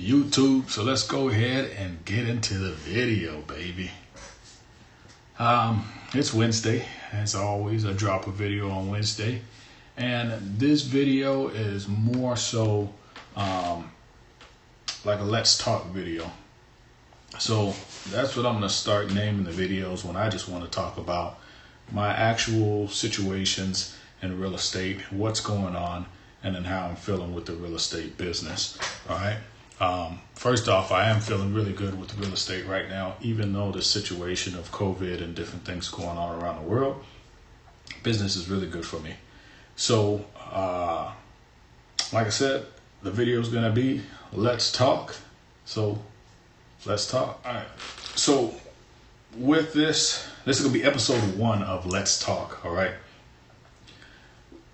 YouTube. So let's go ahead and get into the video, baby. It's Wednesday, as always. I drop a video on Wednesday, and this video is more so like a let's talk video. So that's what I'm going to start naming the videos when I just want to talk about my actual situations in real estate, what's going on, and then how I'm feeling with the real estate business. All right. First off, I am feeling really good with real estate right now, even though the situation of COVID and different things going on around the world. Business is really good for me. So, like I said, the video is going to be let's talk. So let's talk. All right. So with this is going to be episode 1 of Let's Talk. All right.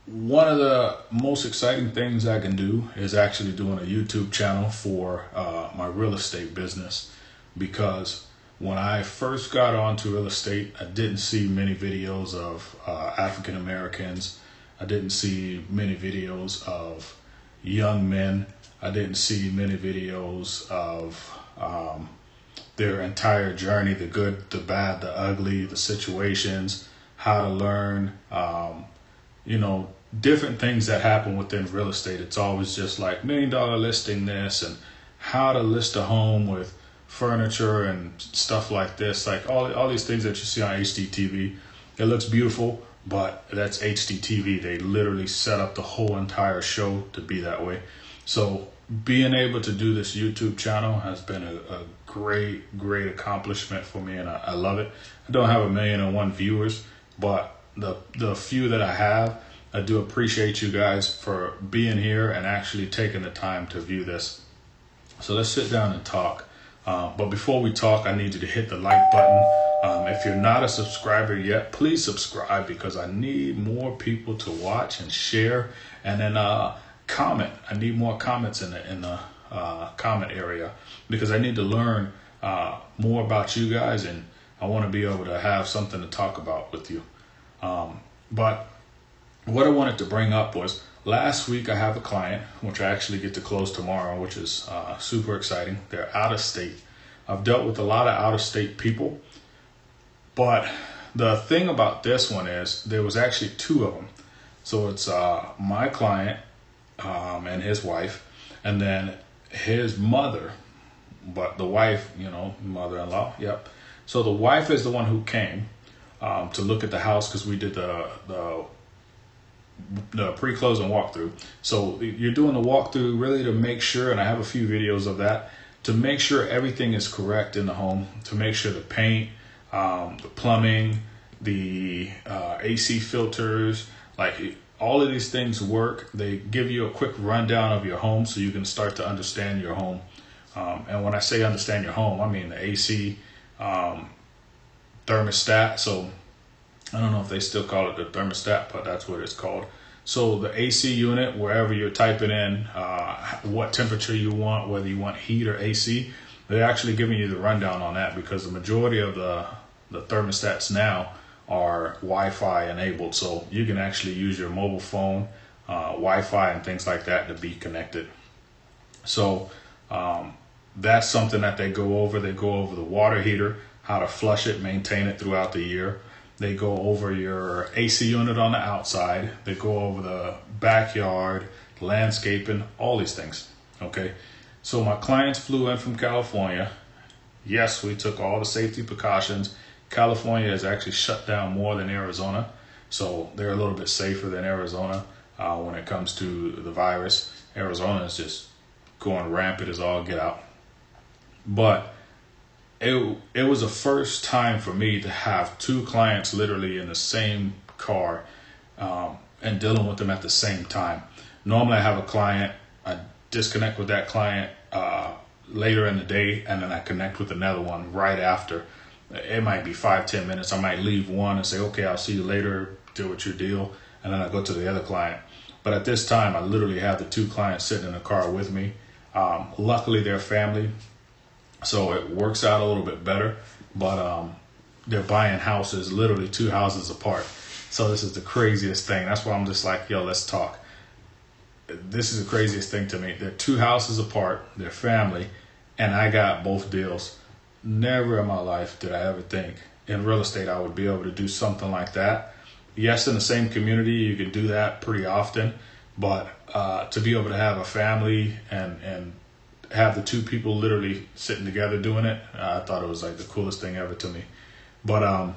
One of the most exciting things I can do is actually doing a YouTube channel for my real estate business, because when I first got onto real estate, I didn't see many videos of African Americans. I didn't see many videos of young men. I didn't see many videos of their entire journey, the good, the bad, the ugly, the situations, how to learn, different things that happen within real estate. It's always just like $1 million listing this and how to list a home with furniture and stuff like this. Like all these things that you see on HDTV. It looks beautiful, but that's HDTV. They literally set up the whole entire show to be that way. So being able to do this YouTube channel has been a great accomplishment for me, and I love it. I don't have 1,000,001 viewers, but the few that I have, I do appreciate you guys for being here and actually taking the time to view this. So let's sit down and talk. But before we talk, I need you to hit the like button. If you're not a subscriber yet, please subscribe, because I need more people to watch and share, and then comment. I need more comments in the comment area, because I need to learn more about you guys, and I want to be able to have something to talk about with you. But what I wanted to bring up was, last week I have a client, which I actually get to close tomorrow, which is super exciting. They're out of state. I've dealt with a lot of out of state people, but the thing about this one is there was actually 2 of them. So it's my client and his wife, and then his mother, but the wife, mother-in-law. Yep. So the wife is the one who came to look at the house, because we did the pre-closing walkthrough. So you're doing the walkthrough really to make sure, and I have a few videos of that, to make sure everything is correct in the home, to make sure the paint, the plumbing, the AC filters, like all of these things work. They give you a quick rundown of your home so you can start to understand your home. And when I say understand your home, I mean the AC thermostat. So I don't know if they still call it the thermostat, but that's what it's called. So the AC unit, wherever you're typing in what temperature you want, whether you want heat or AC, they're actually giving you the rundown on that, because the majority of the thermostats now are Wi-Fi enabled. So you can actually use your mobile phone, Wi-Fi and things like that to be connected. So that's something that they go over. They go over the water heater, how to flush it, maintain it throughout the year. They go over your AC unit on the outside. They go over the backyard, landscaping, all these things. Okay. So my clients flew in from California. Yes, we took all the safety precautions. California has actually shut down more than Arizona, so they're a little bit safer than Arizona when it comes to the virus. Arizona is just going rampant as all get out. But it was the first time for me to have 2 clients literally in the same car and dealing with them at the same time. Normally I have a client, I disconnect with that client later in the day, and then I connect with another one right after. It might be 5-10 minutes. I might leave one and say, okay, I'll see you later, deal with your deal, and then I go to the other client. But at this time, I literally have the 2 clients sitting in the car with me. Luckily, they're family, so it works out a little bit better. But they're buying houses, literally 2 houses apart. So this is the craziest thing. That's why I'm just like, yo, let's talk. this is the craziest thing to me. They're 2 houses apart, they're family, and I got both deals. Never in my life did I ever think in real estate I would be able to do something like that. Yes, in the same community, you can do that pretty often, but to be able to have a family and have the 2 people literally sitting together doing it, I thought it was like the coolest thing ever to me. But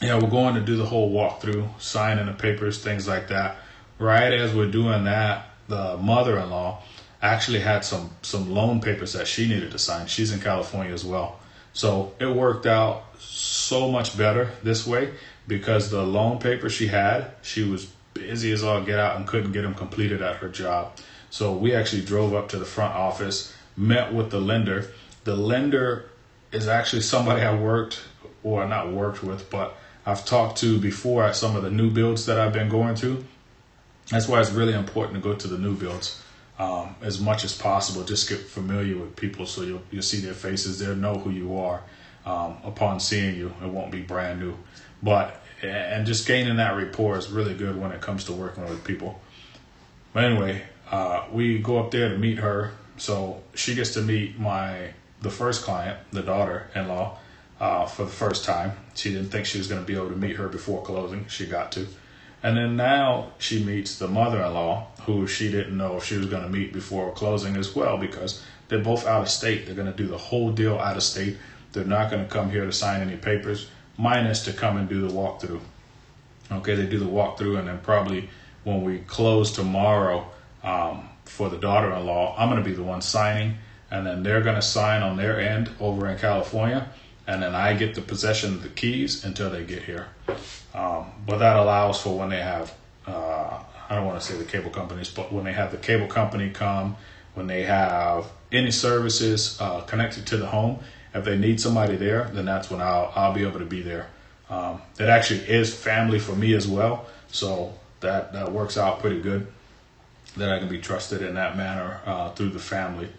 yeah, we're going to do the whole walkthrough, signing the papers, things like that. Right as we're doing that, the mother-in-law actually had some loan papers that she needed to sign. She's in California as well. So it worked out so much better this way because the loan paper she was busy as all get out and couldn't get them completed at her job. So we actually drove up to the front office, met with the lender. The lender is actually somebody I not worked with, but I've talked to before at some of the new builds that I've been going to. That's why it's really important to go to the new builds as much as possible. Just get familiar with people so you'll see their faces. They'll know who you are upon seeing you. It won't be brand new. And just gaining that rapport is really good when it comes to working with people. But anyway, we go up there to meet her. So she gets to meet the first client, the daughter-in-law, for the first time. She didn't think she was going to be able to meet her before closing. She got to. And then now she meets the mother-in-law, who she didn't know if she was going to meet before closing as well, because they're both out of state. They're going to do the whole deal out of state. They're not going to come here to sign any papers, minus to come and do the walkthrough. Okay, they do the walkthrough, and then probably when we close tomorrow for the daughter-in-law, I'm going to be the one signing, and then they're going to sign on their end over in California, and then I get the possession of the keys until they get here. But that allows for when they have, I don't want to say the cable companies, but when they have the cable company come, when they have any services connected to the home, if they need somebody there, then that's when I'll be able to be there. It actually is family for me as well, so that works out pretty good, that I can be trusted in that manner through the family.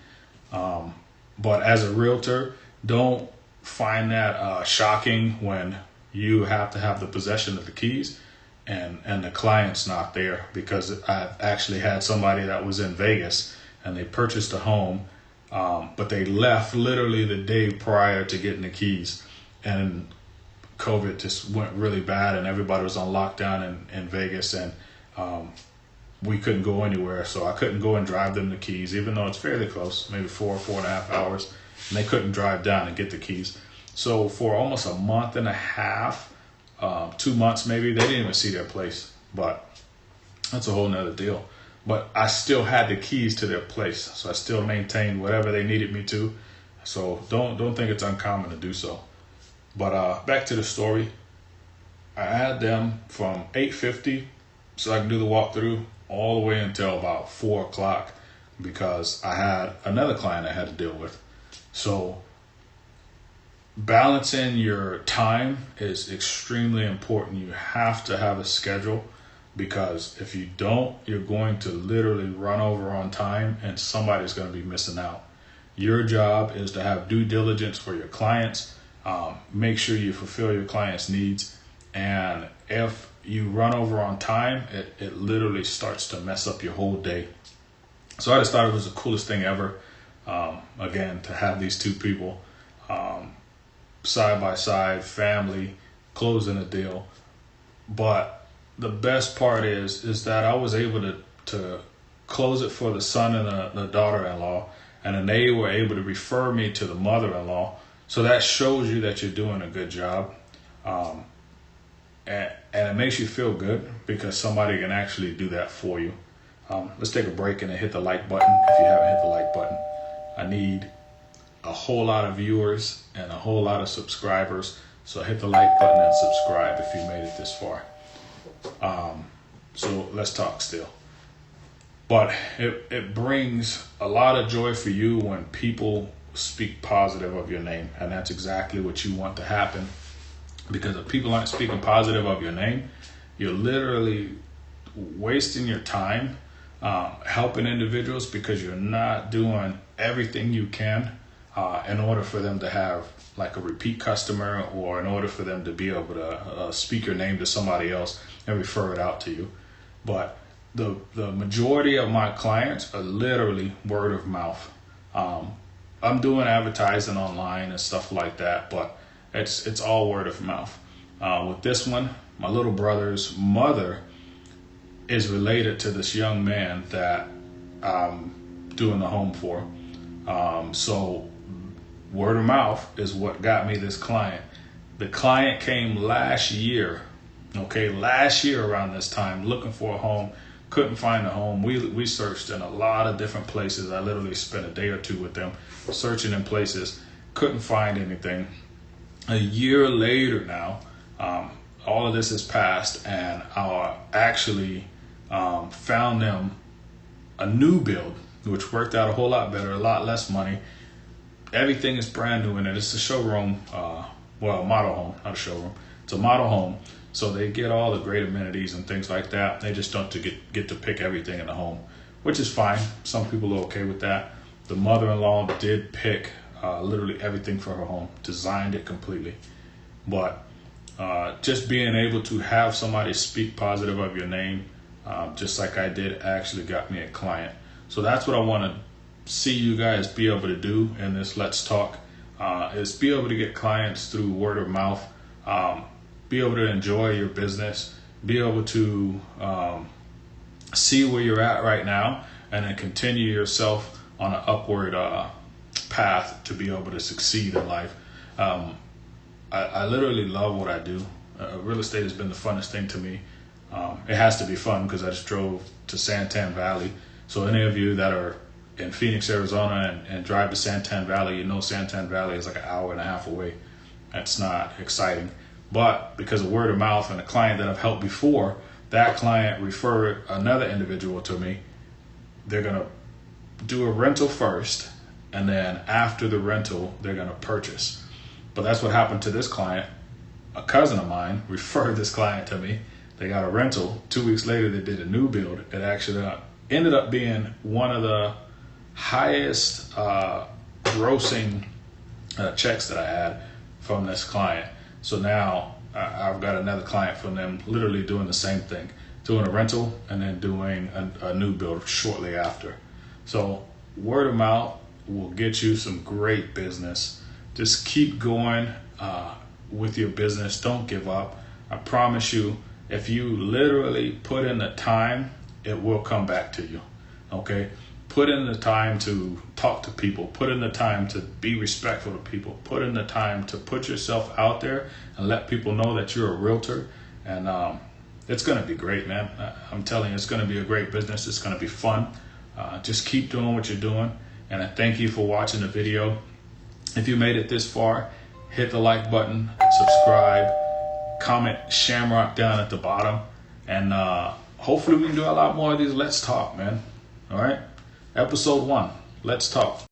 But as a realtor, don't find that shocking when you have to have the possession of the keys and the client's not there, because I've actually had somebody that was in Vegas and they purchased a home, but they left literally the day prior to getting the keys, and COVID just went really bad and everybody was on lockdown in Vegas, and we couldn't go anywhere, so I couldn't go and drive them the keys, even though it's fairly close, maybe 4.5 hours, and they couldn't drive down and get the keys. So for almost a month and a half, 2 months maybe, they didn't even see their place. But that's a whole nother deal. But I still had the keys to their place, so I still maintained whatever they needed me to. So don't think it's uncommon to do so. But back to the story. I had them from 8:50, so I can do the walkthrough, all the way until about 4 o'clock, because I had another client I had to deal with. So balancing your time is extremely important. You have to have a schedule, because if you don't, you're going to literally run over on time and somebody's going to be missing out. Your job is to have due diligence for your clients. Make sure you fulfill your clients' needs. And if you run over on time, it literally starts to mess up your whole day. So I just thought it was the coolest thing ever. Again, to have these 2 people side by side, family, closing a deal. But the best part is that I was able to close it for the son and the daughter-in-law, and then they were able to refer me to the mother-in-law. So that shows you that you're doing a good job. And it makes you feel good because somebody can actually do that for you. Let's take a break and then hit the like button if you haven't hit the like button. I need a whole lot of viewers and a whole lot of subscribers. So hit the like button and subscribe if you made it this far. So let's talk still. But it brings a lot of joy for you when people speak positive of your name. And that's exactly what you want to happen. Because if people aren't speaking positive of your name, you're literally wasting your time helping individuals, because you're not doing everything you can in order for them to have like a repeat customer, or in order for them to be able to speak your name to somebody else and refer it out to you. But the majority of my clients are literally word of mouth. I'm doing advertising online and stuff like that, but it's all word of mouth. With this one, my little brother's mother is related to this young man that I'm doing the home for. So word of mouth is what got me this client. The client came last year around this time, looking for a home, couldn't find a home. We searched in a lot of different places. I literally spent a day or two with them searching in places, couldn't find anything. A year later now, all of this has passed, and I actually found them a new build, which worked out a whole lot better, a lot less money. Everything is brand new in it. It's a showroom, model home, not a showroom. It's a model home. So they get all the great amenities and things like that. They just don't get to pick everything in the home, which is fine. Some people are okay with that. The mother-in-law did pick literally everything for her home, designed it completely. But just being able to have somebody speak positive of your name, just like I did, actually got me a client. So that's what I want to see you guys be able to do in this Let's Talk, is be able to get clients through word of mouth, be able to enjoy your business, be able to see where you're at right now, and then continue yourself on an upward path to be able to succeed in life. I literally love what I do. Real estate has been the funnest thing to me. It has to be fun because I just drove to Santan Valley. So any of you that are in Phoenix, Arizona and drive to Santan Valley, you know Santan Valley is like an hour and a half away. That's not exciting. But because of word of mouth and a client that I've helped before, that client referred another individual to me. They're going to do a rental first, and then after the rental, they're going to purchase. But that's what happened to this client. A cousin of mine referred this client to me. They got a rental. 2 weeks later, they did a new build. It actually ended up being one of the highest grossing checks that I had from this client. So now I've got another client from them literally doing the same thing, doing a rental and then doing a new build shortly after. So word of mouth will get you some great business. Just keep going with your business. Don't give up. I promise you, if you literally put in the time, it will come back to you. Okay? Put in the time to talk to people. Put in the time to be respectful to people. Put in the time to put yourself out there and let people know that you're a realtor. And it's going to be great, man. I'm telling you, it's going to be a great business. It's going to be fun. Just keep doing what you're doing. And I thank you for watching the video. If you made it this far, hit the like button, subscribe, comment Shamrock down at the bottom. And hopefully we can do a lot more of these Let's Talk, man. All right? Episode 1, Let's Talk.